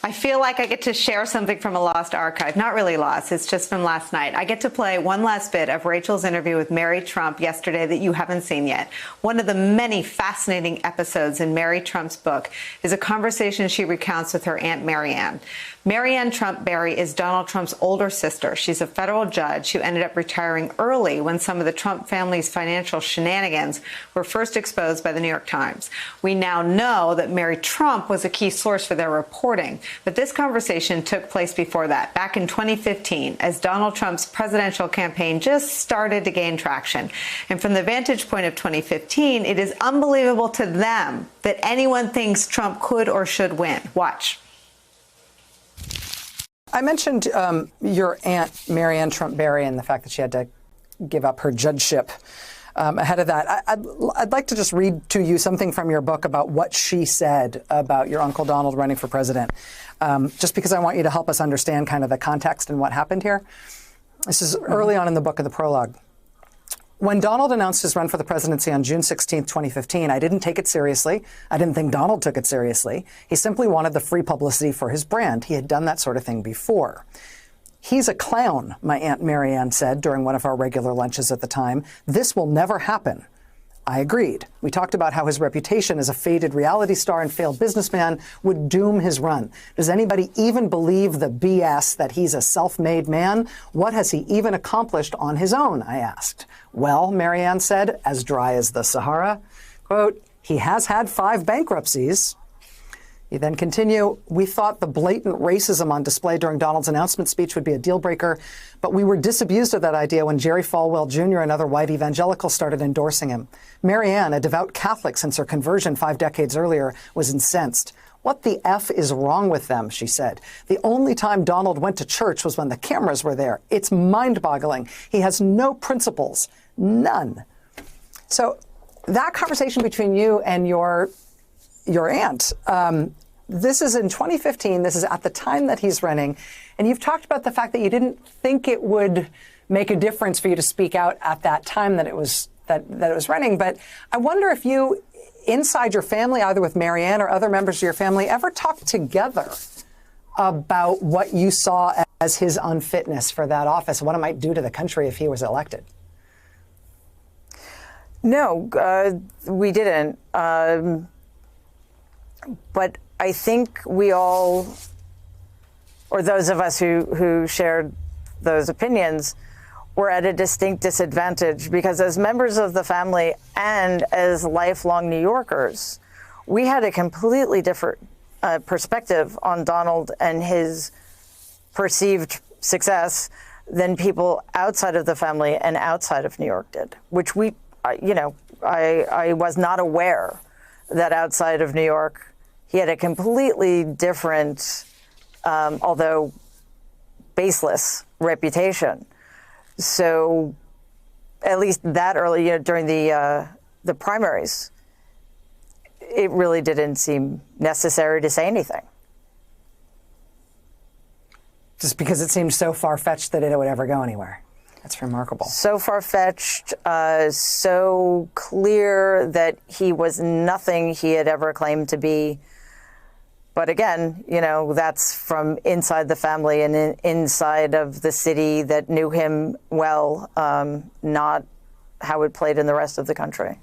I feel like I get to share something from a lost archive. Not really lost, it's just from last night. I get to play one last bit of Rachel's interview with Mary Trump yesterday that you haven't seen yet. One of the many fascinating episodes in Mary Trump's book is a conversation she recounts with her Aunt Marianne. Marianne Trump Barry is Donald Trump's older sister. She's a federal judge who ended up retiring early when some of the Trump family's financial shenanigans were first exposed by the New York Times. We now know that Mary Trump was a key source for their reporting, but this conversation took place before that, back in 2015, as Donald Trump's presidential campaign just started to gain traction. And from the vantage point of 2015, it is unbelievable to them that anyone thinks Trump could or should win. Watch. I mentioned your Aunt Marianne Trump Barry and the fact that she had to give up her judgeship ahead of that. I'd like to just read to you something from your book about what she said about your Uncle Donald running for president, just because I want you to help us understand kind of the context and what happened here. This is early on in the book of the prologue. When Donald announced his run for the presidency on June 16, 2015, I didn't take it seriously. I didn't think Donald took it seriously. He simply wanted the free publicity for his brand. He had done that sort of thing before. He's a clown, my Aunt Marianne said during one of our regular lunches at the time. This will never happen. I agreed. We talked about how his reputation as a faded reality star and failed businessman would doom his run. Does anybody even believe the BS that he's a self-made man? What has he even accomplished on his own? I asked. Well, Marianne said, as dry as the Sahara, quote, he has had 5 bankruptcies. You then continue, we thought the blatant racism on display during Donald's announcement speech would be a deal breaker, but we were disabused of that idea when Jerry Falwell Jr. and other white evangelicals started endorsing him. Marianne, a devout Catholic since her conversion 5 decades earlier, was incensed. What the F is wrong with them, she said. The only time Donald went to church was when the cameras were there. It's mind-boggling. He has no principles. None. So that conversation between you and your aunt, this is in 2015. This is at the time that he's running. And you've talked about the fact that you didn't think it would make a difference for you to speak out at that time that it was running. But I wonder if you, inside your family, either with Marianne or other members of your family, ever talked together about what you saw as his unfitness for that office, what it might do to the country if he was elected. No, we didn't. But I think we all, or those of us who shared those opinions, were at a distinct disadvantage because as members of the family and as lifelong New Yorkers, we had a completely different perspective on Donald and his perceived success than people outside of the family and outside of New York did, which I was not aware that outside of New York, he had a completely different, although baseless, reputation. So, at least that early, during the primaries, it really didn't seem necessary to say anything. Just because it seemed so far-fetched that it would ever go anywhere. That's remarkable. So far-fetched, so clear that he was nothing he had ever claimed to be. But again, that's from inside the family and inside of the city that knew him well, not how it played in the rest of the country.